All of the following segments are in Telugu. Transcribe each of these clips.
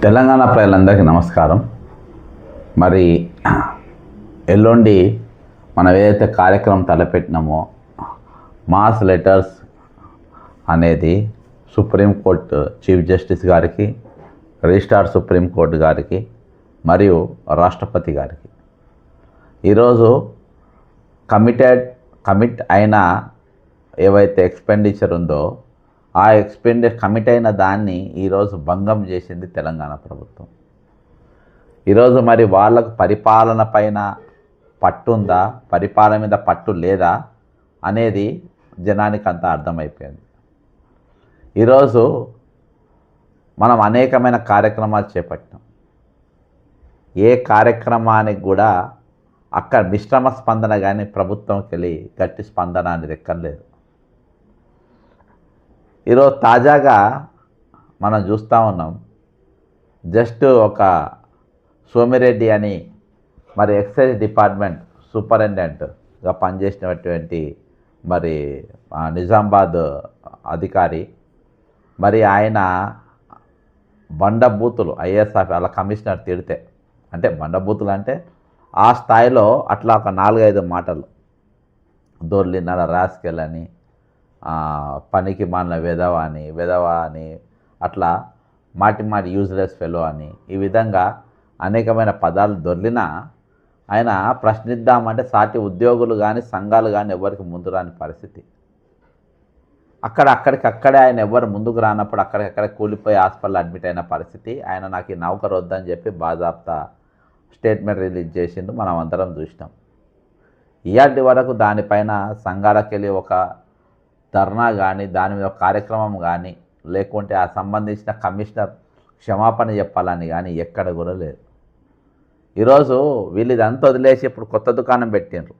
తెలంగాణ ప్రజలందరికీ నమస్కారం. మరి ఎల్లుండి మనం ఏదైతే కార్యక్రమం తలపెట్టినామో మాస్ లెటర్స్ అనేది సుప్రీంకోర్టు చీఫ్ జస్టిస్ గారికి, రిజిస్ట్రార్ సుప్రీంకోర్టు గారికి మరియు రాష్ట్రపతి గారికి ఈరోజు కమిట్ అయిన ఏవైతే ఎక్స్పెండిచర్ ఉందో ఆ కమిట్ అయిన దాన్ని ఈరోజు భంగం చేసింది తెలంగాణ ప్రభుత్వం. ఈరోజు మరి వాళ్ళకు పరిపాలన పైన పట్టు ఉందా, పరిపాలన మీద పట్టు లేదా అనేది జనానికి అంతా అర్థమైపోయింది. ఈరోజు మనం అనేకమైన కార్యక్రమాలు చేపట్టాం. ఏ కార్యక్రమానికి కూడా అక్కడ మిశ్రమ స్పందన కానీ ప్రభుత్వంకి వెళ్ళి గట్టి స్పందన అనేది ఎక్కర్లేదు. ఈరోజు తాజాగా మనం చూస్తూ ఉన్నాం, జస్ట్ ఒక సోమిరెడ్డి అని మరి ఎక్సైజ్ డిపార్ట్మెంట్ సూపరింటెండెంట్గా పనిచేసినటువంటి మరి నిజామాబాద్ అధికారి, మరి ఆయన బండబూతులు ఐఏఎస్ వాళ్ళ కమిషనర్ తిడితే, అంటే బండబూతులు అంటే ఆ స్థాయిలో అట్లా ఒక 4-5 మాటలు దొర్లిన్నర రాసుకెళ్ళని, పనికి మాలిన వెధవ అని అట్లా మాటి యూజ్లెస్ ఫెలో అని ఈ విధంగా అనేకమైన పదాలు దొర్లినా ఆయన ప్రశ్నిద్దామంటే సాటి ఉద్యోగులు కానీ సంఘాలు కానీ ఎవరికి ముందు రాని పరిస్థితి. అక్కడికక్కడే ఆయన ఎవరు ముందుకు రానప్పుడు అక్కడికక్కడే కూలిపోయి హాస్పిటల్ అడ్మిట్ అయిన పరిస్థితి. ఆయన నాకు ఈ నౌకరు వద్దని చెప్పి బాజాప్తా స్టేట్మెంట్ రిలీజ్ చేసిండు, మనం అందరం చూసినాం. ఇయాటి వరకు దానిపైన సంఘాలకు వెళ్ళి ఒక ధర్నా కానీ, దాని మీద ఒక కార్యక్రమం కానీ, లేకుంటే ఆ సంబంధించిన కమిషనర్ క్షమాపణ చెప్పాలని కానీ ఎక్కడ కూడా లేదు. ఈరోజు వీళ్ళు ఇదంతా వదిలేసి ఇప్పుడు కొత్త దుకాణం పెట్టిండ్రు.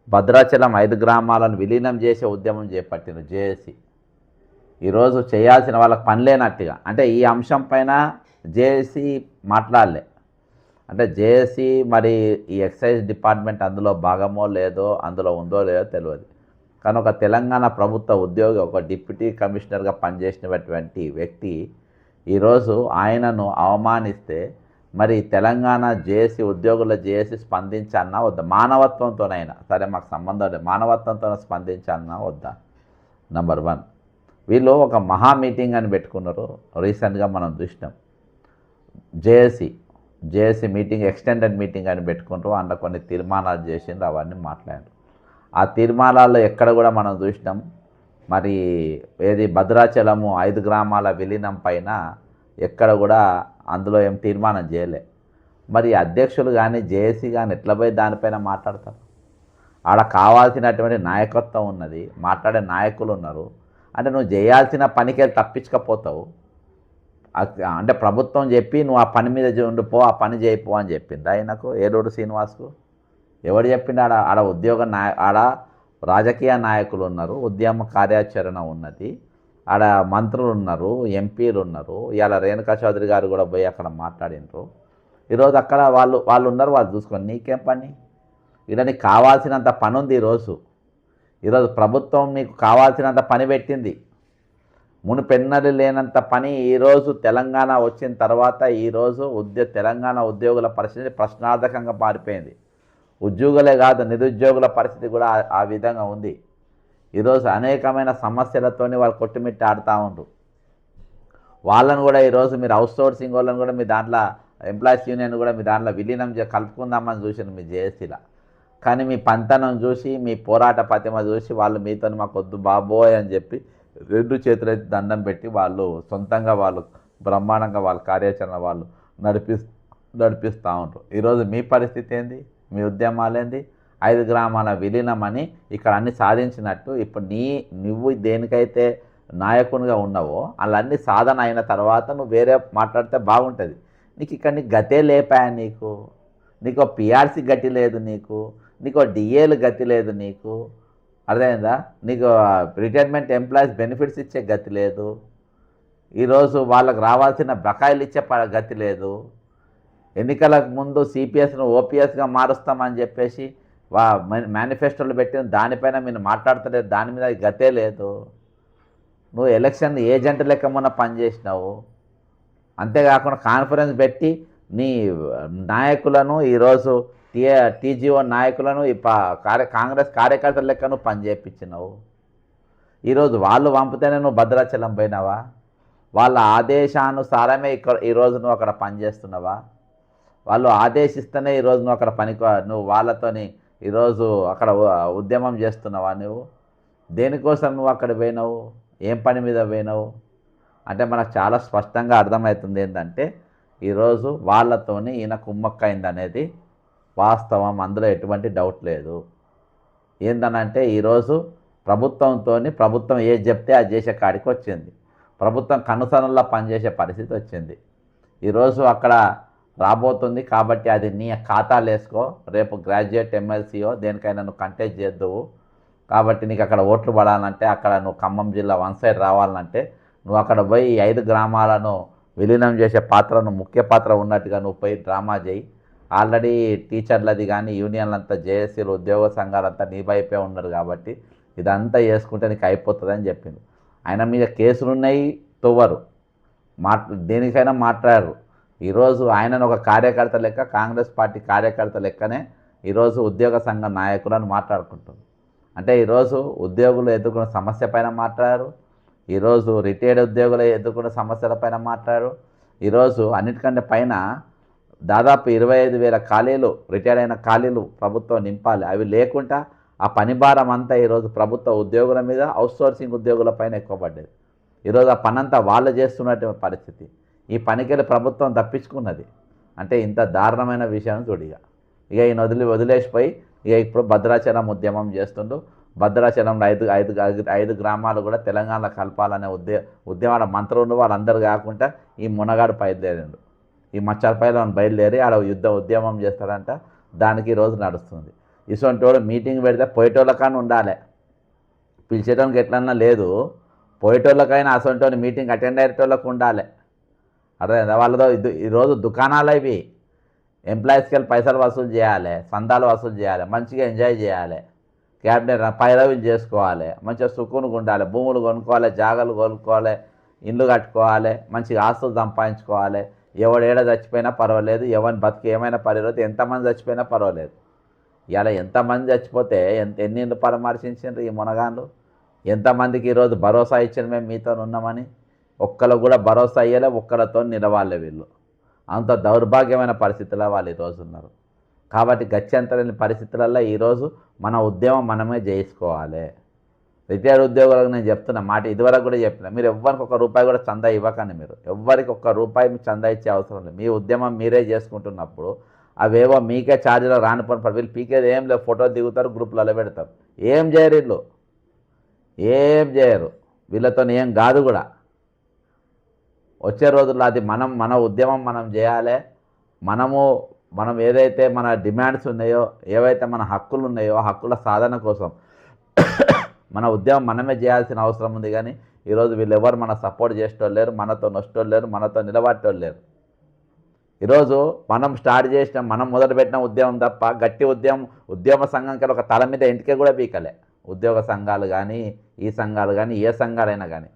భద్రాచలం 5 గ్రామాలను విలీనం చేసే ఉద్యమం చేపట్టిండ్రు జేఏసీ. ఈరోజు చేయాల్సిన వాళ్ళకి పని లేనట్టుగా, అంటే ఈ అంశం పైన జేఏసీ మాట్లాడలే. అంటే జేఏసీ మరి ఈ ఎక్సైజ్ డిపార్ట్మెంట్ అందులో భాగమో లేదో, అందులో ఉందో లేదో తెలియదు. కానీ ఒక తెలంగాణ ప్రభుత్వ ఉద్యోగి, ఒక డిప్యూటీ కమిషనర్గా పనిచేసినటువంటి వ్యక్తి ఈరోజు ఆయనను అవమానిస్తే మరి తెలంగాణ జేఏసీ ఉద్యోగుల జేఏసీ స్పందించాలన్నా వద్దా? మానవత్వంతోనైనా సరే, మాకు సంబంధం లేదు, మానవత్వంతో స్పందించాలన్నా వద్దా? నెంబర్ 1. వీళ్ళు ఒక మహా మీటింగ్ అని పెట్టుకున్నారు. రీసెంట్గా మనం చూసినాం, జేఏసీ మీటింగ్ ఎక్స్టెండెడ్ మీటింగ్ అని పెట్టుకుంటూ అందులో కొన్ని తీర్మానాలు చేసిండ్రు, అవన్నీ మాట్లాడారు. ఆ తీర్మానాల్లో ఎక్కడ కూడా మనం చూసినాం మరి ఏది భద్రాచలము 5 గ్రామాల విలీనం పైన ఎక్కడ కూడా అందులో ఏం తీర్మానం చేయలే. మరి అధ్యక్షులు కానీ జేఏసీ కానీ ఎట్లా పోయి దానిపైన మాట్లాడతారు? ఆడ కావాల్సినటువంటి నాయకత్వం ఉన్నది, మాట్లాడే నాయకులు ఉన్నారు. అంటే నువ్వు చేయాల్సిన పనికి తప్పించకపోతావు. అంటే ప్రభుత్వం చెప్పి నువ్వు ఆ పని మీద ఉండిపో, ఆ పని చేయిపో అని చెప్పింది ఆయనకు, ఏలూరు శ్రీనివాస్కు. ఎవడు చెప్పిండు? ఆడ ఆడ రాజకీయ నాయకులు ఉన్నారు, ఉద్యమ కార్యాచరణ ఉన్నది, ఆడ మంత్రులు ఉన్నారు, ఎంపీలు ఉన్నారు. ఇవాళ రేణుకా చౌదరి గారు కూడా పోయి అక్కడ మాట్లాడినారు. ఈరోజు అక్కడ వాళ్ళు ఉన్నారు, వాళ్ళు చూసుకొని నీకేం పని? ఇలా నీకు కావాల్సినంత పని ఉంది. ఈరోజు ప్రభుత్వం నీకు కావాల్సినంత పని పెట్టింది. మునుపెన్నడూ లేనంత పని ఈరోజు తెలంగాణ వచ్చిన తర్వాత ఈరోజు తెలంగాణ ఉద్యోగుల పరిస్థితి ప్రశ్నార్థకంగా మారిపోయింది. ఉద్యోగులే కాదు, నిరుద్యోగుల పరిస్థితి కూడా ఆ విధంగా ఉంది. ఈరోజు అనేకమైన సమస్యలతోని వాళ్ళు కొట్టుమిట్టి ఆడుతూ ఉంటారు. వాళ్ళను కూడా ఈరోజు మీరు అవుట్సోర్సింగ్ వాళ్ళని కూడా మీ దాంట్లో ఎంప్లాయీస్ యూనియన్ కూడా మీ దాంట్లో విలీనం కలుపుకుందామని చూసాను మీ జేఏసీలో. కానీ మీ పంతనం చూసి, మీ పోరాట పతిమ చూసి వాళ్ళు మీతో మాకు వద్దు బాబోయ్ అని చెప్పి 2 చేతులైతే దండం పెట్టి వాళ్ళు సొంతంగా వాళ్ళు బ్రహ్మాండంగా వాళ్ళ కార్యాచరణ వాళ్ళు నడిపిస్తూ ఉంటారు. ఈరోజు మీ పరిస్థితి ఏంది? మీ ఉద్యమాలేంది? 5 గ్రామాల విలీనం అని ఇక్కడ అన్నీ సాధించినట్టు ఇప్పుడు నువ్వు దేనికైతే నాయకునిగా ఉన్నావో అన్నీ సాధన అయిన తర్వాత నువ్వు వేరే మాట్లాడితే బాగుంటుంది. నీకు గతే లేపాయా? నీకు పిఆర్సీ గతి లేదు, నీకు డిఏలు గతి లేదు, అర్థమైందా? నీకు రిటైర్మెంట్ ఎంప్లాయీస్ బెనిఫిట్స్ ఇచ్చే గతి లేదు. ఈరోజు వాళ్ళకు రావాల్సిన బకాయిలు ఇచ్చే గతి లేదు. ఎన్నికలకు ముందు సిపిఎస్ను ఓపీఎస్గా మారుస్తామని చెప్పేసి మేనిఫెస్టోలు పెట్టిన దానిపైన మీరు మాట్లాడతలేదు, దాని మీద గతే లేదు. నువ్వు ఎలక్షన్ ఏజెంట్ లెక్క మొన్న పనిచేసినావు. అంతేకాకుండా కాన్ఫరెన్స్ పెట్టి నీ నాయకులను ఈరోజు టీ టీజీఓ నాయకులను కాంగ్రెస్ కార్యకర్తల లెక్క నువ్వు పని చేయించినావు. ఈరోజు వాళ్ళు పంపితేనే నువ్వు భద్రాచలం పోయినావా? వాళ్ళ ఆదేశానుసారమే ఈరోజు నువ్వు అక్కడ పనిచేస్తున్నావా? వాళ్ళు ఆదేశిస్తేనే ఈరోజు నువ్వు అక్కడ నువ్వు వాళ్ళతోని ఈరోజు అక్కడ ఉద్యమం చేస్తున్నావా? నువ్వు దేనికోసం నువ్వు అక్కడ పోయినావు? ఏం పని మీద పోయినావు అంటే మనకు చాలా స్పష్టంగా అర్థమవుతుంది ఏంటంటే ఈరోజు వాళ్ళతోని ఈయన కుమ్మక్కైంది అనేది వాస్తవం, అందులో ఎటువంటి డౌట్ లేదు. ఏందనంటే ఈరోజు ప్రభుత్వం ఏది చెప్తే అది చేసే కాడికి వచ్చింది. ప్రభుత్వం కనుసనల్లో పనిచేసే పరిస్థితి వచ్చింది. ఈరోజు అక్కడ రాబోతుంది కాబట్టి అది నీ ఖాతాలు వేసుకో. రేపు గ్రాడ్యుయేట్ ఎమ్మెల్సీయో దేనికైనా నువ్వు కంటెస్ట్ చేద్దువు. కాబట్టి నీకు అక్కడ ఓట్లు పడాలంటే, అక్కడ నువ్వు ఖమ్మం జిల్లా వన్ సైడ్ రావాలంటే నువ్వు అక్కడ పోయి 5 గ్రామాలను విలీనం చేసే పాత్రను ముఖ్య పాత్ర ఉన్నట్టుగా నువ్వు పోయి డ్రామా చేయి. ఆల్రెడీ టీచర్లది కానీ యూనియన్లంతా జేఏసీలు ఉద్యోగ సంఘాలంతా నీ వైపే ఉన్నారు కాబట్టి ఇదంతా చేసుకుంటే నీకు అయిపోతుందని చెప్పింది. ఆయన మీద కేసులున్నాయి, తవ్వరు, దేనికైనా మాట్లాడరు. ఈరోజు ఆయనను ఒక కార్యకర్త లెక్క, కాంగ్రెస్ పార్టీ కార్యకర్త లెక్కనే ఈరోజు ఉద్యోగ సంఘ నాయకులను మాట్లాడుకుంటున్నారు. అంటే ఈరోజు ఉద్యోగులు ఎదుర్కొన్న సమస్య పైన మాట్లాడారు, ఈరోజు రిటైర్డ్ ఉద్యోగులు ఎదుర్కొన్న సమస్యల పైన మాట్లాడారు. ఈరోజు అన్నిటికంటే పైన దాదాపు 25,000 ఖాళీలు, రిటైర్డ్ అయిన ఖాళీలు ప్రభుత్వం నింపాలి. అవి లేకుండా ఆ పని భారం అంతా ఈరోజు ప్రభుత్వ ఉద్యోగుల మీద, అవుట్సోర్సింగ్ ఉద్యోగుల పైన ఎక్కువ పడ్డది. ఈరోజు ఆ పనంతా వాళ్ళు చేస్తున్నటువంటి పరిస్థితి. ఈ పనికెళ్ళి ప్రభుత్వం తప్పించుకున్నది. అంటే ఇంత దారుణమైన విషయం చూడిగా ఇక ఈయన వదిలేసిపోయి ఇప్పుడు భద్రాచలం ఉద్యమం చేస్తుండు. భద్రాచలంలో 5 గ్రామాలు కూడా తెలంగాణ కలపాలనే ఉద్యమాల మంత్రులు వాళ్ళందరూ కాకుండా ఈ మునగాడు బయలుదేరిండు. ఈ మచ్చలపైలో బయలుదేరి ఆడ ఉద్యమం చేస్తారంట. దానికి ఈరోజు నడుస్తుంది. ఇటువంటి వాడు మీటింగ్ పెడితే పోయేటోళ్ళకైనా ఉండాలి, పిలిచేటోళ్ళకి ఎట్లన్నా లేదు, పోయేటోళ్ళకైనా అసలు మీటింగ్ అటెండ్ అయ్యేటోళ్ళకు ఉండాలి. అదే వాళ్ళతో ఈరోజు దుకాణాలు అవి ఎంప్లాయీస్కి వెళ్ళి పైసలు వసూలు చేయాలి, సందాలు వసూలు చేయాలి, మంచిగా ఎంజాయ్ చేయాలి, క్యాబినెట్ పైరవీలు చేసుకోవాలి, మంచిగా సుక్కునుగా ఉండాలి, భూములు కొనుక్కోవాలి, జాగాలు కొనుక్కోవాలి, ఇల్లు కట్టుకోవాలి, మంచిగా ఆస్తులు సంపాదించుకోవాలి. ఎవడు ఏడ చచ్చిపోయినా పర్వాలేదు, ఎవరిని బతికి ఏమైనా పర్వాలేదు, ఎంతమంది చచ్చిపోయినా పర్వాలేదు. ఇలా ఎంతమంది చచ్చిపోతే ఎన్ని ఇళ్ళు పరామర్శించారు ఈ మునగాళ్ళు? ఎంతమందికి ఈరోజు భరోసా ఇచ్చిన మేము మీతో ఉన్నామని? ఒక్కరు కూడా భరోసా అయ్యేలే, ఒక్కరితో నిలవాలే. వీళ్ళు అంత దౌర్భాగ్యమైన పరిస్థితుల్లో వాళ్ళు ఈరోజు ఉన్నారు. కాబట్టి గత్యంతరలేని పరిస్థితులలో ఈరోజు మన ఉద్యమం మనమే చేసుకోవాలి. రిటైర్డ్ ఉద్యోగులకు నేను చెప్తున్న మాట ఇదివరకు కూడా చెప్పిన, మీరు ఎవ్వరికి ₹1 కూడా చందా ఇవ్వకండి. మీరు ఎవ్వరికి ₹1 మీకు చందా ఇచ్చే అవసరం లేదు. మీ ఉద్యమం మీరే చేసుకుంటున్నప్పుడు అవేవో మీకే ఛార్జీలో రానిపోయిన వీళ్ళు పీకేది ఏం లేదు. ఫోటో దిగుతారు, గ్రూపులలో పెడతారు, ఏం చేయరు. వీళ్ళు ఏం చేయరు, వీళ్ళతో ఏం కాదు కూడా. వచ్చే రోజుల్లో అది మన ఉద్యమం మనం చేయాలి. మనం ఏదైతే మన డిమాండ్స్ ఉన్నాయో, ఏవైతే మన హక్కులు ఉన్నాయో, హక్కుల సాధన కోసం మన ఉద్యమం మనమే చేయాల్సిన అవసరం ఉంది. కానీ ఈరోజు వీళ్ళెవరు మన సపోర్ట్ చేసేటోళ్ళు లేరు, మనతో నొచ్చేటోళ్ళు లేరు, మనతో నిలబట్టేటోళ్ళు లేరు. ఈరోజు మనం స్టార్ట్ చేసిన, మనం మొదలుపెట్టిన ఉద్యమం తప్ప గట్టి ఉద్యమ సంఘం కల ఒక తల మీద ఇంటికే కూడా పీకలే. ఉద్యోగ సంఘాలు కానీ, ఈ సంఘాలు కానీ, ఏ సంఘాలైనా కానీ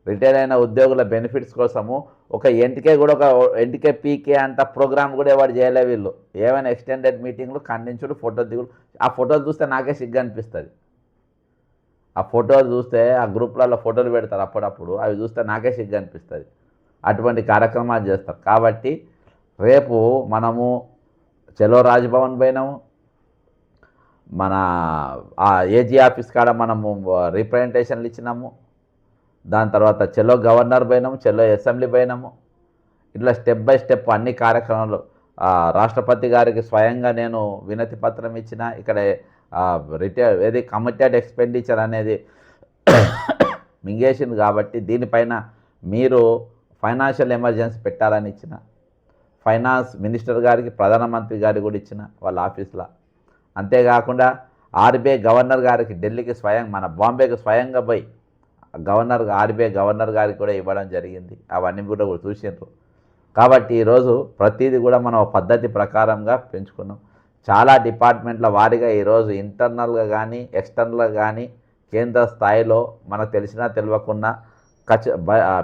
రిటైర్ అయిన ఉద్యోగుల బెనిఫిట్స్ కోసము ఒక ఎంటికే పీకే అంత ప్రోగ్రామ్ కూడా ఎవరు చేయలే. వీళ్ళు ఏమైనా ఎక్స్టెండెడ్ మీటింగ్లు, ఖండించుడు, ఫోటో దిగులు. ఆ ఫోటోలు చూస్తే నాకే సిగ్గు అనిపిస్తుంది. ఆ ఫోటోలు చూస్తే, ఆ గ్రూప్లలో ఫోటోలు పెడతారు అప్పుడప్పుడు, అవి చూస్తే నాకే సిగ్గు అనిపిస్తుంది. అటువంటి కార్యక్రమాలు చేస్తారు. కాబట్టి రేపు మనము చలో రాజ్భవన్ పోయినాము, మన ఆ ఏజీ ఆఫీస్ కాడ మనము రిప్రజెంటేషన్లు ఇచ్చినాము, దాని తర్వాత చలో గవర్నర్ పోయినాము, చలో అసెంబ్లీ పోయినాము. ఇట్లా స్టెప్ బై స్టెప్ అన్ని కార్యక్రమాలు రాష్ట్రపతి గారికి స్వయంగా నేను వినతి పత్రం ఇచ్చిన. ఇక్కడ కమిటెడ్ ఎక్స్పెండిచర్ అనేది మింగేసింది కాబట్టి దీనిపైన మీరు ఫైనాన్షియల్ ఎమర్జెన్సీ పెట్టాలని ఇచ్చిన. ఫైనాన్స్ మినిస్టర్ గారికి, ప్రధానమంత్రి గారికి కూడా ఇచ్చిన వాళ్ళ ఆఫీస్లో. అంతేకాకుండా ఆర్బీఐ గవర్నర్ గారికి ఢిల్లీకి మన బాంబేకి స్వయంగా పోయి ఆర్బీఐ గవర్నర్ గారికి కూడా ఇవ్వడం జరిగింది. అవన్నీ కూడా చూసిండ్రు. కాబట్టి ఈరోజు ప్రతిదీ కూడా మనం పద్ధతి ప్రకారంగా పెంచుకున్నాం. చాలా డిపార్ట్మెంట్ల వారీగా ఈరోజు ఇంటర్నల్గా కానీ, ఎక్స్టర్నల్గా కానీ కేంద్ర స్థాయిలో మనకు తెలిసినా తెలియకున్నా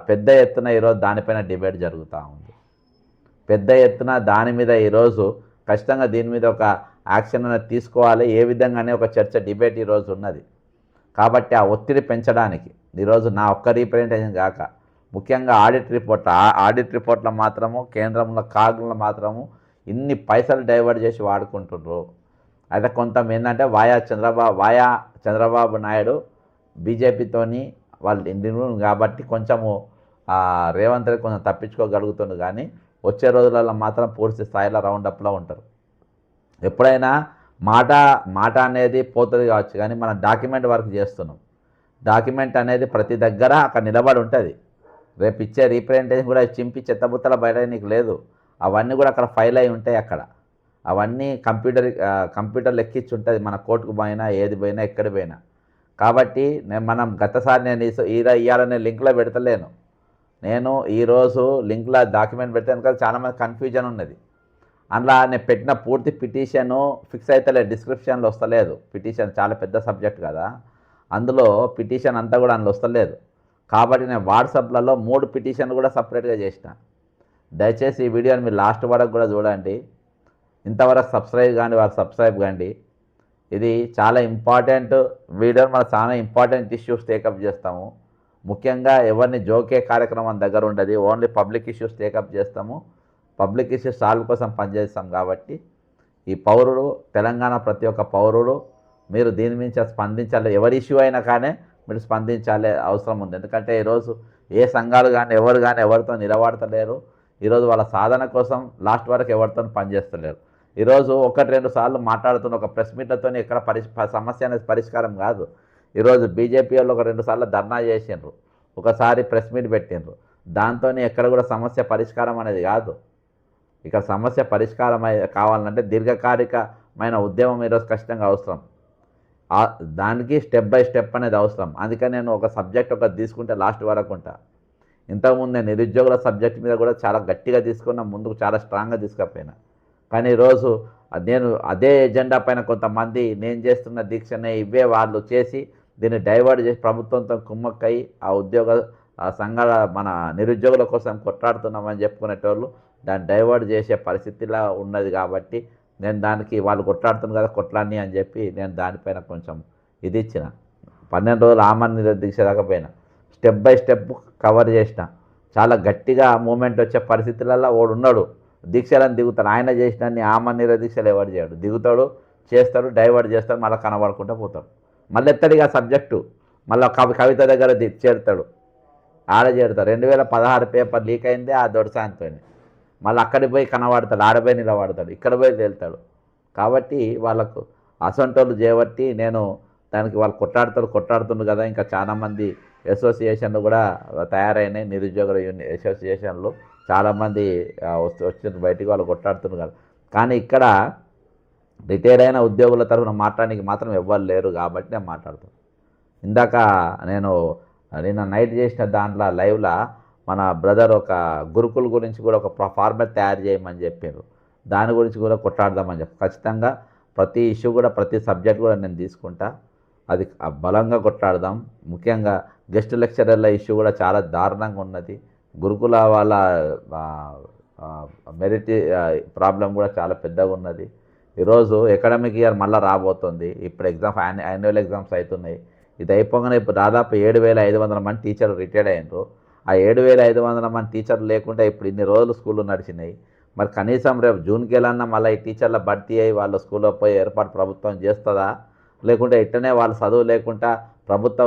పెద్ద ఎత్తున ఈరోజు దానిపైన డిబేట్ జరుగుతూ ఉంది. పెద్ద ఎత్తున దాని మీద ఈరోజు ఖచ్చితంగా దీని మీద ఒక యాక్షన్ అనేది తీసుకోవాలి. ఏ విధంగానే ఒక చర్చ డిబేట్ ఈరోజు ఉన్నది. కాబట్టి ఆ ఒత్తిడి పెంచడానికి ఈరోజు నా ఒక్క రీప్రజెంటేషన్ కాక ముఖ్యంగా ఆడిట్ రిపోర్ట్లో మాత్రము కేంద్రంలో కాగులను మాత్రము ఇన్ని పైసలు డైవర్ట్ చేసి వాడుకుంటున్నారు. అయితే కొంత ఏంటంటే వాయా చంద్రబాబు నాయుడు బీజేపీతోని వాళ్ళు ఇండియన్ కాబట్టి కొంచెము రేవంత్ రెడ్డి కొంచెం తప్పించుకోగలుగుతుంది. కానీ వచ్చే రోజులలో మాత్రం పూర్తి స్థాయిలో రౌండప్లో ఉంటారు. ఎప్పుడైనా మాట అనేది పోతుంది కావచ్చు, కానీ మనం డాక్యుమెంట్ వర్క్ చేస్తున్నాం. డాక్యుమెంట్ అనేది ప్రతి దగ్గర అక్కడ నిలబడి ఉంటుంది. రేపు ఇచ్చే రీప్రజెంటేషన్ కూడా చింపి చెత్తబుత్తల బయట నీకు లేదు. అవన్నీ కూడా అక్కడ ఫైల్ అయి ఉంటాయి. అక్కడ అవన్నీ కంప్యూటర్లు ఎక్కించి ఉంటుంది. మన కోర్టుకు పోయినా ఏది పోయినా ఎక్కడి పోయినా. కాబట్టి మనం గతసారి నేను ఇవ్వాలనే లింక్లో పెడతలేను. నేను ఈరోజు లింక్లో డాక్యుమెంట్ పెడతాను కదా, చాలామంది కన్ఫ్యూజన్ ఉన్నది. అందులో నేను పెట్టిన పూర్తి పిటిషను ఫిక్స్ అవుతలేదు, డిస్క్రిప్షన్లో వస్తలేదు. పిటిషన్ చాలా పెద్ద సబ్జెక్ట్ కదా, అందులో పిటిషన్ అంతా కూడా అందులో వస్తలేదు. కాబట్టి నేను వాట్సాప్లలో 3 పిటిషన్లు కూడా సపరేట్గా చేసిన. దయచేసి ఈ వీడియోని మీరు లాస్ట్ వరకు కూడా చూడండి. ఇంతవరకు సబ్స్క్రైబ్ కాండి వారు సబ్స్క్రైబ్ కాండి. ఇది చాలా ఇంపార్టెంట్ వీడియో. మనం చాలా ఇంపార్టెంట్ ఇష్యూస్ టేకప్ చేస్తాము. ముఖ్యంగా ఎవరిని జోకే కార్యక్రమం దగ్గర ఉండదు. ఓన్లీ పబ్లిక్ ఇష్యూస్ టేకప్ చేస్తాము. పబ్లిక్ ఇష్యూస్ సాల్వ్ కోసం పనిచేస్తాం. కాబట్టి ఈ పౌరుడు, తెలంగాణ ప్రతి ఒక్క పౌరుడు మీరు దీని మీద స్పందించాలి. ఎవరి ఇష్యూ అయినా కానీ మీరు స్పందించాలి అవసరం ఉంది. ఎందుకంటే ఈరోజు ఏ సంఘాలు కానీ ఎవరితో నిలబడతలేరు. ఈరోజు వాళ్ళ సాధన కోసం లాస్ట్ వరకు ఎవరితో పనిచేస్తలేరు. ఈరోజు 1-2 సార్లు మాట్లాడుతున్న ఒక ప్రెస్ మీట్లతో ఎక్కడ సమస్య అనేది పరిష్కారం కాదు. ఈరోజు బీజేపీ వాళ్ళు 2 సార్లు ధర్నా చేసిండ్రు, ఒకసారి ప్రెస్ మీట్ పెట్టిండ్రు. దాంతో ఎక్కడ కూడా సమస్య పరిష్కారం అనేది కాదు. ఇక్కడ సమస్య పరిష్కారం కావాలంటే దీర్ఘకాలికమైన ఉద్యమం ఈరోజు ఖచ్చితంగా అవసరం. దానికి స్టెప్ బై స్టెప్ అనేది అవసరం. అందుకని నేను ఒక సబ్జెక్ట్ తీసుకుంటే లాస్ట్ వరకు ఉంటా. ఇంతకుముందు నేను నిరుద్యోగుల సబ్జెక్ట్ మీద కూడా చాలా గట్టిగా తీసుకున్నా, ముందుకు చాలా స్ట్రాంగ్గా తీసుకుపోయినా. కానీ ఈరోజు నేను అదే ఎజెండా పైన కొంతమంది నేను చేస్తున్న దీక్షనే ఇవే వాళ్ళు చేసి దీన్ని డైవర్ట్ చేసి ప్రభుత్వంతో కుమ్మక్కై ఆ సంఘాల మన నిరుద్యోగుల కోసం కొట్లాడుతున్నామని చెప్పుకునేటోళ్ళు దాన్ని డైవర్ట్ చేసే పరిస్థితిలా ఉన్నది. కాబట్టి నేను దానికి వాళ్ళు కొట్లాడుతున్నారు కదా కొట్లాడిని అని చెప్పి నేను దానిపైన కొంచెం ఇది ఇచ్చిన. 12 రోజులు ఆమరణ దీక్ష దాకపోయినా స్టెప్ బై స్టెప్ కవర్ చేసిన. చాలా గట్టిగా మూమెంట్ వచ్చే పరిస్థితులలో వాడు ఉన్నాడు, దీక్షలను దిగుతాడు. ఆయన చేసిన ఆమరణ దీక్షలు ఎవరు చేయడు, దిగుతాడు, చేస్తాడు, డైవర్ట్ చేస్తాడు, మళ్ళీ కనబడుకుంటూ పోతాడు. మళ్ళీ ఎత్తడిగా సబ్జెక్టు మళ్ళీ కవిత దగ్గర చేరుతాడు, ఆడ చేరుతాడు. 2016 పేపర్ లీక్ అయిందే ఆ దొరసాయంతో. మళ్ళీ అక్కడికి పోయి కనబడతాడు, ఆడపోయి నిలబడతాడు, ఇక్కడ పోయి తేలుతాడు. కాబట్టి వాళ్ళకు అసంటోళ్ళు చేయబట్టి నేను దానికి వాళ్ళు కొట్లాడుతుండ్రు కదా. ఇంకా చాలామంది అసోసియేషన్లు కూడా తయారైనాయి, నిరుద్యోగుల అసోసియేషన్లు చాలామంది వచ్చిన బయటికి వాళ్ళు కొట్లాడుతున్నారు కదా. కానీ ఇక్కడ రిటైర్ అయిన ఉద్యోగుల తరఫున మాట్లాడడానికి మాత్రం ఎవ్వరు లేరు. కాబట్టి నేను మాట్లాడుతాను. ఇందాక నిన్న నైట్ చేసిన దాంట్లో లైవ్లో మన బ్రదర్ ఒక గురుకుల గురించి కూడా ఒక ఫార్మాట్ తయారు చేయమని చెప్పారు. దాని గురించి కూడా కొట్లాడదామని చెప్పి ఖచ్చితంగా ప్రతి ఇష్యూ కూడా ప్రతి సబ్జెక్ట్ కూడా నేను తీసుకుంటా. అది బలంగా కొట్లాడదాం. ముఖ్యంగా గెస్ట్ లెక్చరర్ల ఇష్యూ కూడా చాలా దారుణంగా ఉన్నది. గురుకుల వాళ్ళ మెరిట్ ప్రాబ్లం కూడా చాలా పెద్దగా ఉన్నది. ఈరోజు అకాడమిక్ ఇయర్ మళ్ళీ రాబోతుంది. ఇప్పుడు యాన్యువల్ ఎగ్జామ్స్ అవుతున్నాయి. ఇది అయిపోగానే ఇప్పుడు దాదాపు 7,500 మంది టీచర్లు రిటైర్డ్ అయ్యారు. ఆ 7,500 మంది టీచర్లు లేకుండా ఇప్పుడు ఇన్ని రోజులు స్కూళ్ళు నడిచినాయి. మరి కనీసం రేపు జూన్కి వెళ్ళన్నా మళ్ళీ ఈ టీచర్ల భర్తీ అయ్యి వాళ్ళ స్కూల్లో పోయి ఏర్పాటు ప్రభుత్వం చేస్తుందా, లేకుంటే ఇట్టనే వాళ్ళు చదువు లేకుండా ప్రభుత్వ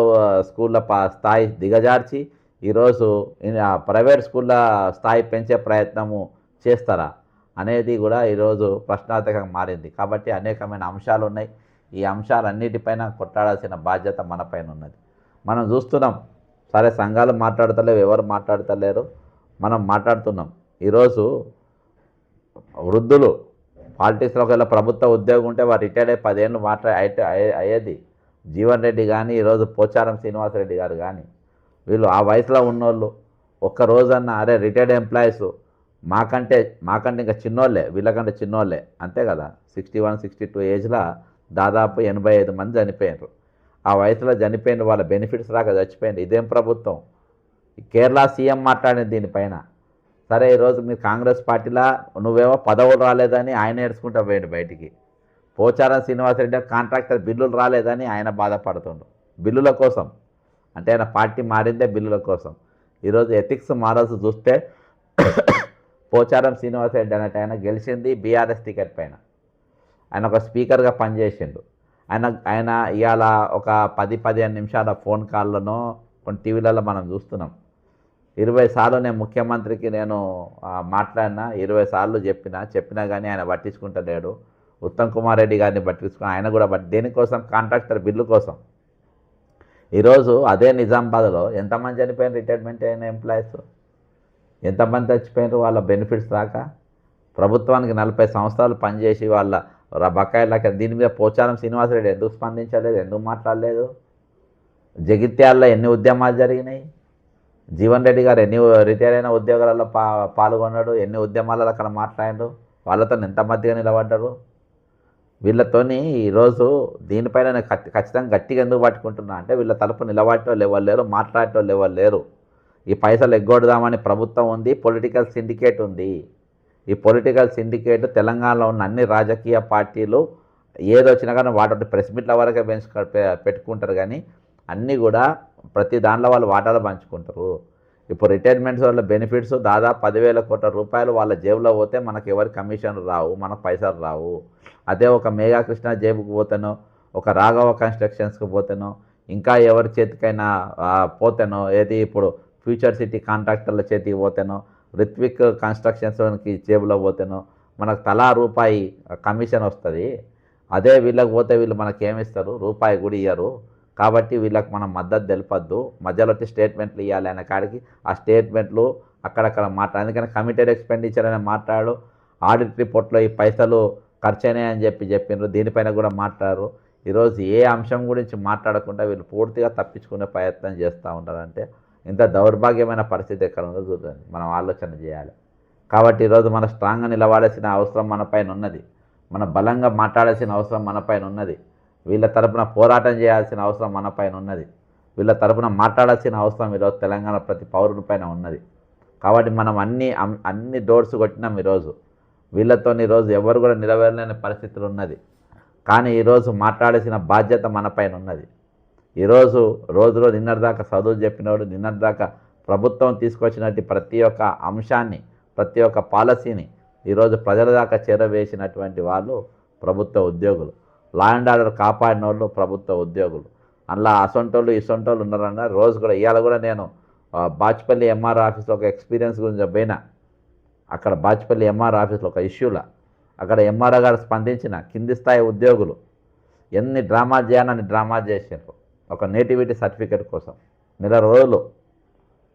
స్కూళ్ళ స్థాయి దిగజార్చి ఈరోజు ప్రైవేట్ స్కూళ్ళ స్థాయి పెంచే ప్రయత్నము చేస్తారా అనేది కూడా ఈరోజు ప్రశ్నార్థకంగా మారింది. కాబట్టి అనేకమైన అంశాలు ఉన్నాయి. ఈ అంశాలన్నిటిపైన కొట్లాడాల్సిన బాధ్యత మనపైన ఉన్నది. మనం చూస్తున్నాం, సరే సంఘాలు మాట్లాడతలేవు, ఎవరు మాట్లాడతలేరు, మనం మాట్లాడుతున్నాం. ఈరోజు వృద్ధులు పాలిటిక్స్లోకి వెళ్ళి ప్రభుత్వ ఉద్యోగం ఉంటే వారు రిటైర్డ్ అయ్యి 10 ఏళ్ళు అయ్యేది. జీవన్ రెడ్డి కానీ ఈరోజు పోచారం శ్రీనివాసరెడ్డి గారు కానీ వీళ్ళు ఆ వయసులో ఉన్నోళ్ళు ఒక్కరోజన్నా అరే రిటైర్డ్ ఎంప్లాయీస్ మాకంటే ఇంకా చిన్నోళ్ళే, వీళ్ళకంటే చిన్నోళ్ళే అంతే కదా. 61, 62 ఏజ్లో దాదాపు 85 మంది చనిపోయారు. ఆ వయసులో చనిపోయిన వాళ్ళ బెనిఫిట్స్ రాక చచ్చిపోయింది. ఇదేం ప్రభుత్వం? కేరళ సీఎం మాట్లాడిన దీనిపైన సరే ఈరోజు మీరు కాంగ్రెస్ పార్టీలో నువ్వేమో పదవులు రాలేదని ఆయన ఏడ్చుకుంటా పోయాడు బయటికి. పోచారం శ్రీనివాసరెడ్డి కాంట్రాక్టర్ బిల్లులు రాలేదని ఆయన బాధపడుతుండు బిల్లుల కోసం. అంటే ఆయన పార్టీ మారిందే బిల్లుల కోసం. ఈరోజు ఎథిక్స్ మారల్స్ చూస్తే పోచారం శ్రీనివాసరెడ్డి అనేట ఆయన గెలిచింది బీఆర్ఎస్ టికెట్ పైన. ఆయన ఒక స్పీకర్గా పనిచేసిండు. ఆయన ఆయన ఇవాళ ఒక 10-15 నిమిషాల ఫోన్ కాల్లోనో కొన్ని టీవీలలో మనం చూస్తున్నాం. 20 సార్లు నేను ముఖ్యమంత్రికి నేను మాట్లాడినా, 20 సార్లు చెప్పినా కానీ ఆయన పట్టించుకుంటలేడు. ఉత్తమ్ కుమార్ రెడ్డి గారిని పట్టించుకుని ఆయన కూడా దేనికోసం? కాంట్రాక్టర్ బిల్లు కోసం. ఈరోజు అదే నిజామాబాద్లో ఎంతమంది చనిపోయిన రిటైర్మెంట్ అయిన ఎంప్లాయీస్, ఎంతమంది చచ్చిపోయినారు వాళ్ళ బెనిఫిట్స్ రాక. ప్రభుత్వానికి 40 సంవత్సరాలు పనిచేసి వాళ్ళ బకాయిలకి దీని మీద పోచారం శ్రీనివాసరెడ్డి ఎందుకు స్పందించలేదు, ఎందుకు మాట్లాడలేదు? జగిత్యాలలో ఎన్ని ఉద్యమాలు జరిగినాయి? జీవన్ రెడ్డి గారు ఎన్ని రిటైర్ అయిన ఉద్యోగాలలో పాల్గొన్నాడు, ఎన్ని ఉద్యమాలలో అక్కడ మాట్లాడాడు, వాళ్ళతో ఎంత మధ్యగా నిలబడ్డారు? వీళ్ళతోని ఈరోజు దీనిపైన నేను ఖచ్చితంగా గట్టిగా ఎందుకు పట్టుకుంటున్నా అంటే వీళ్ళ తరపు నిలబడేటోళ్ళు ఎవరు లేరు, మాట్లాడేటోళ్ళు ఎవరు లేరు. ఈ పైసలు ఎగ్గొడదామని ప్రభుత్వం ఉంది, పొలిటికల్ సిండికేట్ ఉంది. ఈ పొలిటికల్ సిండికేట్ తెలంగాణలో ఉన్న అన్ని రాజకీయ పార్టీలు ఏదొచ్చినా కానీ వాటి ప్రెస్ మీట్ల వరకే పెట్టుకుంటారు, కానీ అన్నీ కూడా ప్రతి దాంట్లో వాళ్ళు వాటాలు పంచుకుంటారు. ఇప్పుడు రిటైర్మెంట్స్ వల్ల బెనిఫిట్స్ దాదాపు 10,000 కోట్ల రూపాయలు వాళ్ళ జేబులో పోతే మనకు ఎవరి కమిషన్ రావు, మనకు పైసలు రావు. అదే ఒక మేఘాకృష్ణ జేబుకు పోతేనో, ఒక రాఘవ కన్స్ట్రక్షన్స్కి పోతేనో, ఇంకా ఎవరి చేతికైనా పోతేనో, ఏది ఇప్పుడు ఫ్యూచర్ సిటీ కాంట్రాక్టర్ల చేతికి పోతేనో, రిత్విక్ కన్స్ట్రక్షన్స్కి జేబులో పోతేనో మనకు తలా రూపాయి కమిషన్ వస్తుంది. అదే వీళ్ళకి పోతే వీళ్ళు మనకేమిస్తారు? రూపాయి కూడా ఇయ్యరు. కాబట్టి వీళ్ళకి మనం మద్దతు తెలపద్దు, మధ్యలో వచ్చి స్టేట్మెంట్లు ఇవ్వాలి అనే కాడికి ఆ స్టేట్మెంట్లు అక్కడక్కడ అందుకని కమిటెడ్ ఎక్స్పెండిచర్ అని మాట్లాడు. ఆడిట్ రిపోర్ట్లో ఈ పైసలు ఖర్చు అయినాయని చెప్పిండ్రు, దీనిపైన కూడా మాట్లాడారు. ఈరోజు ఏ అంశం గురించి మాట్లాడకుండా వీళ్ళు పూర్తిగా తప్పించుకునే ప్రయత్నం చేస్తూ ఉంటారంటే ఇంత దౌర్భాగ్యమైన పరిస్థితి ఎక్కడ ఉందో చూడండి, మనం ఆలోచన చేయాలి. కాబట్టి ఈరోజు మనం స్ట్రాంగ్గా నిలబడాల్సిన అవసరం మన పైన ఉన్నది, మన బలంగా మాట్లాడాల్సిన అవసరం మన పైన ఉన్నది, వీళ్ళ తరపున పోరాటం చేయాల్సిన అవసరం మన పైన ఉన్నది, వీళ్ళ తరపున మాట్లాడాల్సిన అవసరం ఈరోజు తెలంగాణ ప్రతి పౌరుని పైన ఉన్నది. కాబట్టి మనం అన్ని డోర్స్ కొట్టినాం. ఈరోజు వీళ్ళతో ఈరోజు ఎవరు కూడా నిలబడలేని పరిస్థితులు ఉన్నది. కానీ ఈరోజు మాట్లాడాల్సిన బాధ్యత మన పైన ఉన్నది. ఈరోజు రోజులో నిన్నటిదాకా చదువు చెప్పినోడు, నిన్నటిదాకా ప్రభుత్వం తీసుకొచ్చినట్టు ప్రతి ఒక్క అంశాన్ని, ప్రతి ఒక్క పాలసీని ఈరోజు ప్రజల దాకా చేరవేసినటువంటి వాళ్ళు ప్రభుత్వ ఉద్యోగులు. లా అండ్ ఆర్డర్ కాపాడిన వాళ్ళు ప్రభుత్వ ఉద్యోగులు. అందులో అసొంటోళ్ళు ఇసొంటోళ్ళు ఉన్నారన్న రోజు కూడా. ఇవాళ కూడా నేను బాచ్పల్లి ఎంఆర్ ఆఫీస్లో ఒక ఎక్స్పీరియన్స్ గురించి పోయినా. అక్కడ బాచ్పల్లి ఎంఆర్ ఆఫీస్లో ఒక ఇష్యూలా అక్కడ ఎంఆర్ఓ గారు స్పందించిన కింది స్థాయి ఉద్యోగులు ఎన్ని డ్రామా చేయాలని డ్రామా చేసారు. ఒక నేటివిటీ సర్టిఫికేట్ కోసం 1 రోజులు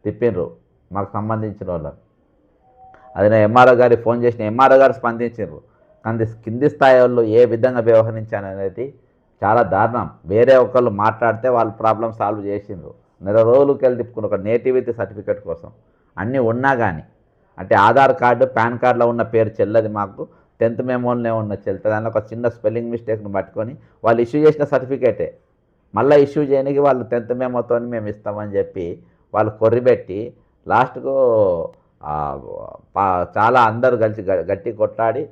తిప్పిండ్రు మాకు సంబంధించిన వాళ్ళు. అది నేను ఎంఆర్ఓ గారికి ఫోన్ చేసిన, ఎంఆర్ఓ గారు స్పందించారు. కానీ కింది స్థాయి వాళ్ళు ఏ విధంగా వ్యవహరించారనేది చాలా దారుణం. వేరే ఒకళ్ళు మాట్లాడితే వాళ్ళు ప్రాబ్లం సాల్వ్ చేసిండ్రు. 1 రోజులకి వెళ్ళి తిప్పుకుని ఒక నేటివిటీ సర్టిఫికేట్ కోసం. అన్నీ ఉన్నా కానీ అంటే ఆధార్ కార్డు, పాన్ కార్డులో ఉన్న పేరు చెల్లది, మాకు 10th మెమోలోనే ఉన్న చెల్తుంది. దానిలో ఒక చిన్న స్పెల్లింగ్ మిస్టేక్ను పట్టుకొని వాళ్ళు ఇష్యూ చేసిన సర్టిఫికేటే మళ్ళీ ఇష్యూ చేయడానికి వాళ్ళు 10th మెమోతో మేము ఇస్తామని చెప్పి వాళ్ళు కొర్రిపెట్టి లాస్ట్కు చాలా అందరూ కలిసి గట్టి కొట్లాడి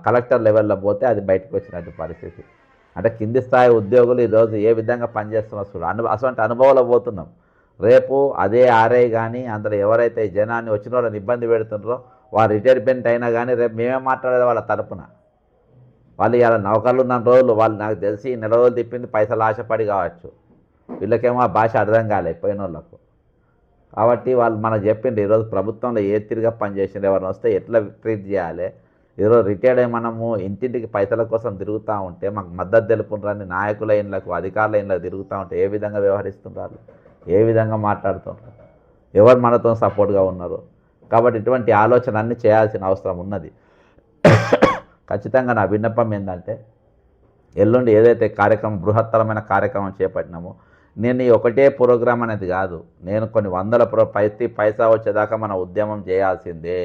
కలెక్టర్ లెవెల్లో పోతే అది బయటకు వచ్చినట్టు పరిస్థితి. అంటే కింది స్థాయి ఉద్యోగులు ఈరోజు ఏ విధంగా పనిచేస్తున్నారు చూడు. అటువంటి అనుభవాలు పోతున్నాం. రేపు అదే ఆర్ఐ కానీ అందులో ఎవరైతే జనాన్ని వచ్చిన వాళ్ళని ఇబ్బంది పెడుతున్నారో వారు రిటైర్మెంట్ అయినా కానీ రేపు మేమే మాట్లాడేది వాళ్ళ తరపున. వాళ్ళు ఇలా నౌకర్లు ఉన్న రోజులు వాళ్ళు నాకు తెలిసి 1 రోజులు తిప్పింది పైసలు ఆశపడి కావచ్చు. వీళ్ళకేమో ఆ భాష అర్థం కాలేదు పోయిన వాళ్ళకు. కాబట్టి వాళ్ళు మనకు చెప్పింది ఈరోజు ప్రభుత్వంలో ఏ తిరిగా పనిచేసింది, ఎవరిని వస్తే ఎట్లా ట్రీట్ చేయాలి. ఈరోజు రిటైర్డ్ అయ్యి మనము ఇంటింటికి పైసల కోసం తిరుగుతూ ఉంటే మాకు మద్దతు తెలుపుకుంటారని నాయకుల ఇళ్ళకు, అధికారుల ఇళ్ళకు తిరుగుతూ ఉంటే ఏ విధంగా వ్యవహరిస్తున్నారు, ఏ విధంగా మాట్లాడుతున్నారు, ఎవరు మనతో సపోర్ట్గా ఉన్నారు. కాబట్టి ఇటువంటి ఆలోచన అన్నీ చేయాల్సిన అవసరం ఉన్నది. ఖచ్చితంగా నా విన్నపం ఏంటంటే ఎల్లుండి ఏదైతే కార్యక్రమం బృహత్తరమైన కార్యక్రమం చేపట్టినామో నేను ఈ ఒకటే ప్రోగ్రాం అనేది కాదు, నేను కొన్ని వందల ప్రతి పైసా వచ్చేదాకా మన ఉద్యమం చేయాల్సిందే.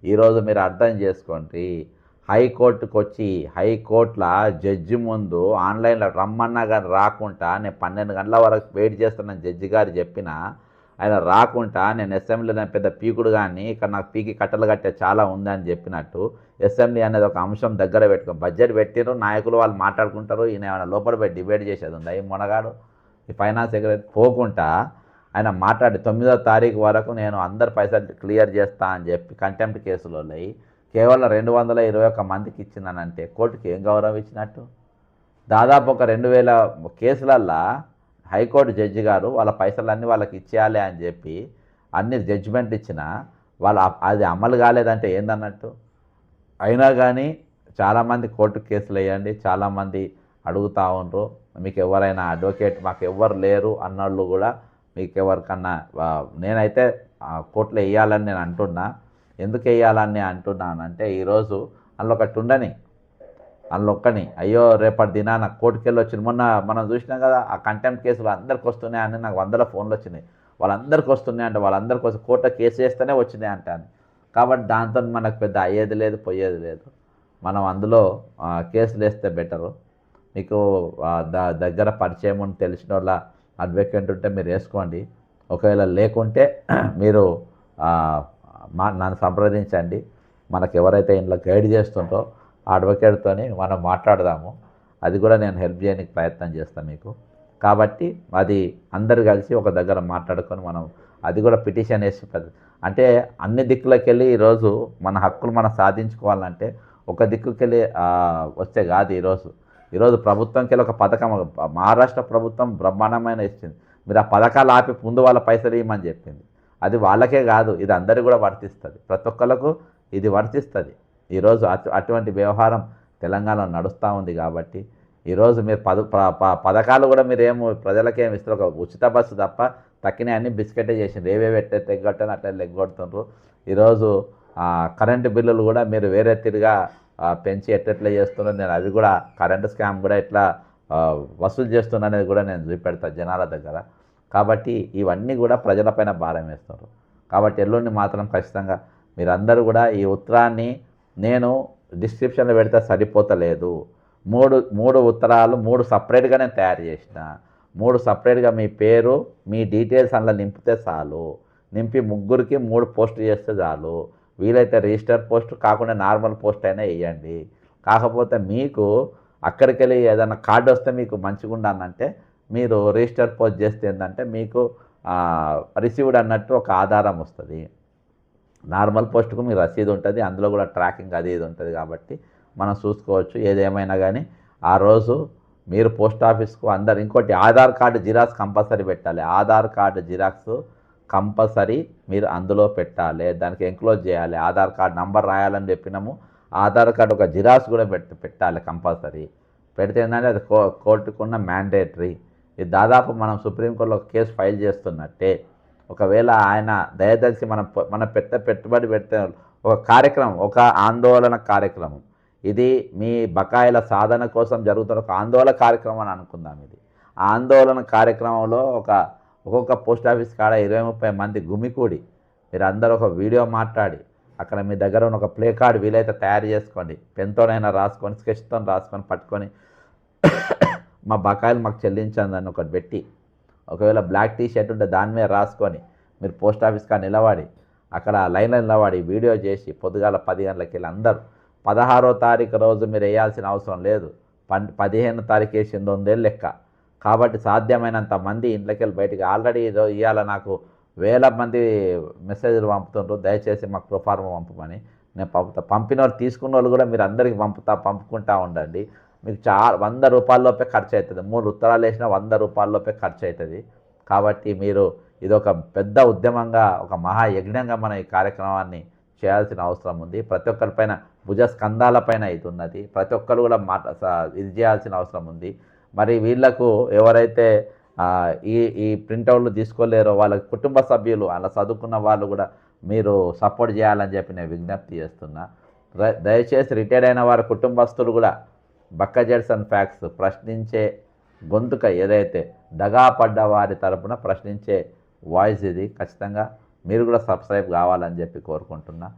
ఈరోజు మీరు అర్థం చేసుకోండి, హైకోర్టుకు వచ్చి హైకోర్టులో జడ్జి ముందు ఆన్లైన్లో రమ్మన్నా కానీ రాకుండా నేను 12 గంటల వరకు వెయిట్ చేస్తున్న జడ్జి గారు చెప్పిన ఆయన రాకుండా నేను అసెంబ్లీలో పెద్ద పీకుడు కానీ ఇక్కడ నాకు పీకి కట్టలు కట్టే చాలా ఉందని చెప్పినట్టు అసెంబ్లీ అనేది ఒక అంశం దగ్గర పెట్టుకో బడ్జెట్ పెట్టిరు నాయకులు వాళ్ళు మాట్లాడుకుంటారు ఈయన ఏమైనా లోపల పోయి డిబేట్ చేసేది ఉందా ఈ మొనగాడు ఈ ఫైనాన్స్ సెక్రటరీ పోకుండా ఆయన మాట్లాడి 9వ తారీఖు వరకు నేను అందరి పైసలు క్లియర్ చేస్తా అని చెప్పి కంటెంప్ట్ కేసులో కేవలం 221 మందికి ఇచ్చిందనంటే కోర్టుకి ఏం గౌరవం ఇచ్చినట్టు దాదాపు ఒక 2000 కేసులల్లా హైకోర్టు జడ్జి గారు వాళ్ళ పైసలన్నీ వాళ్ళకి ఇచ్చేయాలి అని చెప్పి అన్ని జడ్జిమెంట్ ఇచ్చిన వాళ్ళు అది అమలు కాలేదంటే ఏందన్నట్టు అయినా కానీ చాలామంది కోర్టు కేసులు వేయండి చాలామంది అడుగుతూ ఉండరు మీకు ఎవరైనా అడ్వకేట్ మాకు ఎవ్వరు లేరు అన్నోళ్ళు కూడా మీకు ఎవరికన్నా నేనైతే కోర్టులో వేయాలని నేను అంటున్నా ఎందుకు వేయాలని అంటున్నానంటే ఈరోజు అందులో ఒకటి ఉండని అందులో ఒక్కని అయ్యో రేపటి దినాన కోర్టుకి వెళ్ళి వచ్చింది మొన్న మనం చూసినాం కదా ఆ కంటెంప్ట్ కేసులు అందరికి వస్తున్నాయని నాకు 100 ఫోన్లు వచ్చినాయి వాళ్ళందరికీ వస్తున్నాయి అంటే వాళ్ళందరికీ వస్తే కోర్టులో కేసు చేస్తేనే వచ్చినాయి అంటాను కాబట్టి దాంతో మనకు పెద్ద అయ్యేది లేదు పోయేది లేదు మనం అందులో కేసులు వేస్తే బెటరు మీకు దగ్గర పరిచయం ఉండి తెలిసిన వాళ్ళ అడ్వకేట్ ఉంటే మీరు వేసుకోండి ఒకవేళ లేకుంటే మీరు నన్ను సంప్రదించండి మనకు ఎవరైతే ఇంట్లో గైడ్ చేస్తుంటో ఆ అడ్వకేట్తోని మనం మాట్లాడదాము అది కూడా నేను హెల్ప్ చేయడానికి ప్రయత్నం చేస్తాను మీకు కాబట్టి అది అందరు కలిసి ఒక దగ్గర మాట్లాడుకొని మనం అది కూడా పిటిషన్ వేసి అంటే అన్ని దిక్కులకి వెళ్ళి ఈరోజు మన హక్కులు మనం సాధించుకోవాలంటే ఒక దిక్కుకెళ్ళి వస్తే కాదు ఈరోజు ప్రభుత్వంకి వెళ్ళి ఒక పథకం మహారాష్ట్ర ప్రభుత్వం బ్రహ్మాండమైన ఇచ్చింది మీరు ఆ పథకాలు ఆపి ముందు వాళ్ళ పైసలు ఇవ్వమని చెప్పింది అది వాళ్ళకే కాదు ఇది అందరికీ కూడా వర్తిస్తుంది ప్రతి ఒక్కరికి ఇది వర్తిస్తుంది ఈరోజు అటువంటి వ్యవహారం తెలంగాణలో నడుస్తూ ఉంది కాబట్టి ఈరోజు మీరు పథకాలు కూడా మీరు ప్రజలకేమి ఇస్తారు ఒక ఉచిత బస్సు తప్ప తక్కిన అన్ని బిస్కెటే చేసిండ్రు ఏవేవి ఎగ్గొట్టని అట్లా ఎగ్గొడుతుండ్రు ఈరోజు కరెంటు బిల్లులు కూడా మీరు వేరే తిరిగా పెంచి ఎట్లా చేస్తున్నారు నేను అవి కూడా కరెంటు స్కామ్ కూడా ఎట్లా వసూలు చేస్తున్నా అనేది కూడా నేను చూపెడతాను జనాల దగ్గర కాబట్టి ఇవన్నీ కూడా ప్రజలపైన భారం వేస్తున్నారు కాబట్టి ఎల్లుండి మాత్రం ఖచ్చితంగా మీరందరూ కూడా ఈ ఉత్తరాన్ని నేను డిస్క్రిప్షన్లో పెడితే సరిపోతలేదు మూడు ఉత్తరాలు 3 సపరేట్గా నేను తయారు చేసిన 3 సపరేట్గా మీ పేరు మీ డీటెయిల్స్ అందులో నింపితే చాలు నింపి ముగ్గురికి 3 పోస్ట్ చేస్తే చాలు వీలైతే రిజిస్టర్ పోస్ట్ కాకుండా నార్మల్ పోస్ట్ అయినా వేయండి కాకపోతే మీకు అక్కడికి వెళ్ళి ఏదైనా కార్డు వస్తే మీకు మంచిగా ఉండాలంటే మీరు రిజిస్టర్ పోస్ట్ చేస్తే ఏంటంటే మీకు రిసీవ్డ్ అన్నట్టు ఒక ఆధారం వస్తుంది నార్మల్ పోస్ట్కు మీ రసీదు ఉంటుంది అందులో కూడా ట్రాకింగ్ అది ఇది ఉంటుంది కాబట్టి మనం చూసుకోవచ్చు ఏదేమైనా కానీ ఆ రోజు మీరు పోస్ట్ ఆఫీస్కు అందరు ఇంకోటి ఆధార్ కార్డు జిరాక్స్ కంపల్సరీ పెట్టాలి ఆధార్ కార్డు జిరాక్స్ కంపల్సరీ మీరు అందులో పెట్టాలి దానికి ఎంక్లోజ్ చేయాలి ఆధార్ కార్డు నంబర్ రాయాలని చెప్పినాము ఆధార్ కార్డు ఒక జిరాక్స్ కూడా పెట్టాలి కంపల్సరీ పెడితే ఏంటంటే అది కోర్టుకున్న మ్యాండేటరీ ఇది దాదాపు మనం సుప్రీంకోర్టులో ఒక కేసు ఫైల్ చేస్తున్నట్టే ఒకవేళ ఆయన దయదలిచి మన పెట్టుబడి పెడితే ఒక కార్యక్రమం ఒక ఆందోళన కార్యక్రమం ఇది మీ బకాయిల సాధన కోసం జరుగుతున్న ఒక ఆందోళన కార్యక్రమం అని అనుకుందాం ఇది ఆ ఆందోళన కార్యక్రమంలో ఒక్కొక్క పోస్ట్ ఆఫీస్ కాడ 20-30 మంది గుమికూడి మీరు అందరూ ఒక వీడియో మాట్లాడి అక్కడ మీ దగ్గర ఉన్న ఒక ప్లే కార్డు వీలైతే తయారు చేసుకోండి పెన్తోనైనా రాసుకొని స్కెచ్తో రాసుకొని పట్టుకొని మా బకాయిలు మాకు చెల్లించండి అని ఒకటి పెట్టి ఒకవేళ బ్లాక్ టీ షర్ట్ ఉంటే దాని మీద రాసుకొని మీరు పోస్ట్ ఆఫీస్ కాడ నిలబడి అక్కడ లైన్లో నిలబడి వీడియో చేసి పొద్దుగాల 10 గంటలకి వెళ్ళి అందరూ 16వ తారీఖు రోజు మీరు వేయాల్సిన అవసరం లేదు 15వ తారీఖు వేసింది 1 లెక్క కాబట్టి సాధ్యమైనంత మంది ఇంట్లోకి వెళ్ళి బయటికి ఆల్రెడీ ఇవాళ నాకు 1000 మంది మెసేజ్లు పంపుతుండ్రు దయచేసి మాకు ప్రొఫార్మా పంపమని నేను పంపిన వాళ్ళు తీసుకున్న వాళ్ళు కూడా మీరు అందరికీ పంపుకుంటూ ఉండండి మీకు 100 రూపాయలలోపే ఖర్చు అవుతుంది 3 ఉత్తరాలు వేసినా 100 రూపాయలలోపే ఖర్చు అవుతుంది కాబట్టి మీరు ఇది ఒక పెద్ద ఉద్యమంగా ఒక మహాయజ్ఞంగా మనం ఈ కార్యక్రమాన్ని చేయాల్సిన అవసరం ఉంది ప్రతి ఒక్కరిపైన భుజస్కంధాలపైన ఇది ఉన్నది ప్రతి ఒక్కరు కూడా ఇది చేయాల్సిన అవసరం ఉంది మరి వీళ్లకు ఎవరైతే ఈ ప్రింటౌట్లు తీసుకోలేరో వాళ్ళ కుటుంబ సభ్యులు అలా చదువుకున్న వాళ్ళు కూడా మీరు సపోర్ట్ చేయాలని చెప్పి నేను విజ్ఞప్తి చేస్తున్నా దయచేసి రిటైర్డ్ అయిన వారి కుటుంబస్తులు కూడా బక్కజెట్స్ అండ్ ఫ్యాక్ట్స్ ప్రశ్నించే గొంతుక ఏదైతే దగా పడ్డ వారి తరపున ప్రశ్నించే వాయిస్ ఇది ఖచ్చితంగా మీరు కూడా సబ్స్క్రైబ్ కావాలని చెప్పి కోరుకుంటున్నా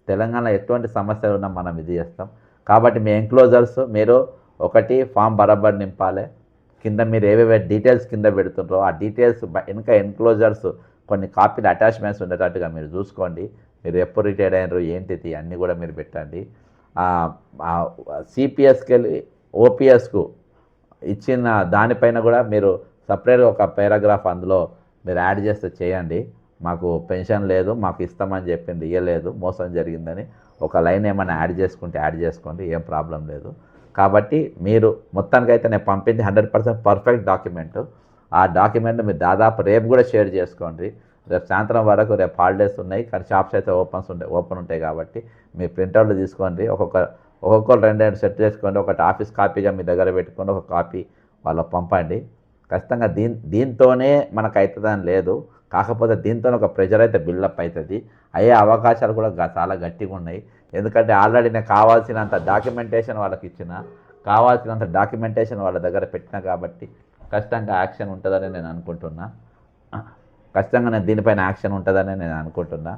తెలంగాణలో ఎటువంటి సమస్యలు ఉన్నా మనం ఇది చేస్తాం కాబట్టి మీ ఎంక్లోజర్స్ మీరు ఒకటి ఫామ్ బరాబర్ నింపాలి కింద మీరు ఏవేవే డీటెయిల్స్ కింద పెడుతుంటారో ఆ డీటెయిల్స్ వెనుక ఎన్క్లోజర్స్ కొన్ని కాపీలు అటాచ్మెంట్స్ ఉండేటట్టుగా మీరు చూసుకోండి. మీరు ఎప్పుడు రిటైర్డ్ అయినారు ఏంటిది అన్నీ కూడా మీరు పెట్టండి. సిపిఎస్కి వెళ్ళి ఓపీఎస్కు ఇచ్చిన దానిపైన కూడా మీరు సపరేట్గా ఒక పారాగ్రాఫ్ అందులో మీరు యాడ్ చేస్తే చేయండి. మాకు పెన్షన్ లేదు, మాకు ఇస్తామని చెప్పింది ఇవ్వలేదు, మోసం జరిగిందని ఒక లైన్ ఏమైనా యాడ్ చేసుకుంటే యాడ్ చేసుకోండి, ఏం ప్రాబ్లం లేదు. కాబట్టి మీరు మొత్తానికైతే నేను పంపింది 100% పర్ఫెక్ట్ డాక్యుమెంటు. ఆ డాక్యుమెంట్ మీరు దాదాపు రేపు కూడా షేర్ చేసుకోండి. రేపు సాయంత్రం వరకు, రేపు హాలిడేస్ ఉన్నాయి కానీ షాప్స్ అయితే ఓపెన్ ఉంటాయి కాబట్టి మీ ప్రింటౌట్లు తీసుకోండి. ఒక్కొక్కరు 2 సెట్ చేసుకోండి. ఒకటి ఆఫీస్ కాపీగా మీ దగ్గర పెట్టుకోండి, ఒక కాపీ వాళ్ళకి పంపండి. ఖచ్చితంగా దీంతోనే మనకు అవుతుందని లేదు, కాకపోతే దీంతో ఒక ప్రెషర్ అయితే బిల్డప్ అవుతుంది. అయ్యే అవకాశాలు కూడా చాలా గట్టిగా ఉన్నాయి. ఎందుకంటే ఆల్రెడీ నేను కావాల్సినంత డాక్యుమెంటేషన్ వాళ్ళకి ఇచ్చిన, కావాల్సినంత డాక్యుమెంటేషన్ వాళ్ళ దగ్గర పెట్టినా కాబట్టి ఖచ్చితంగా యాక్షన్ ఉంటుందని నేను అనుకుంటున్నా. ఖచ్చితంగా నేను దీనిపైన యాక్షన్ ఉంటుందని నేను అనుకుంటున్నా.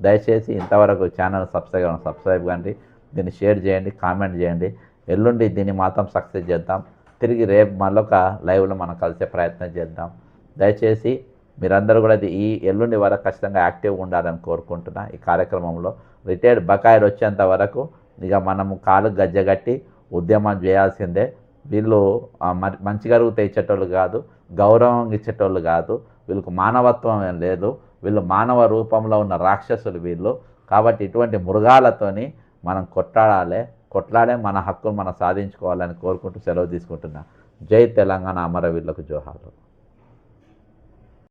దయచేసి ఇంతవరకు ఛానల్ సబ్స్క్రైబ్ కండి, దీన్ని షేర్ చేయండి, కామెంట్ చేయండి. ఎల్లుండి దీన్ని మాత్రం సక్సెస్ చేద్దాం. తిరిగి రేపు మళ్ళొక లైవ్లో మనం కలిసే ప్రయత్నం చేద్దాం. దయచేసి మీరందరూ కూడా ఈ ఎల్లుండి వరకు ఖచ్చితంగా యాక్టివ్గా ఉండాలని కోరుకుంటున్నా. ఈ కార్యక్రమంలో రిటైర్డ్ బకాయిలు వచ్చేంత వరకు ఇక మనము కాలు గజ్జగట్టి ఉద్యమం చేయాల్సిందే. వీళ్ళు మంచిగా ఇచ్చేటోళ్ళు కాదు, గౌరవం ఇచ్చేటోళ్ళు కాదు, వీళ్ళకు మానవత్వం ఏం లేదు, వీళ్ళు మానవ రూపంలో ఉన్న రాక్షసులు వీళ్ళు. కాబట్టి ఇటువంటి మృగాలతోని మనం కొట్లాడే మన హక్కులు మనం సాధించుకోవాలని కోరుకుంటూ సెలవు తీసుకుంటున్నా. జై తెలంగాణ, అమరవీరులకు జోహార్లు.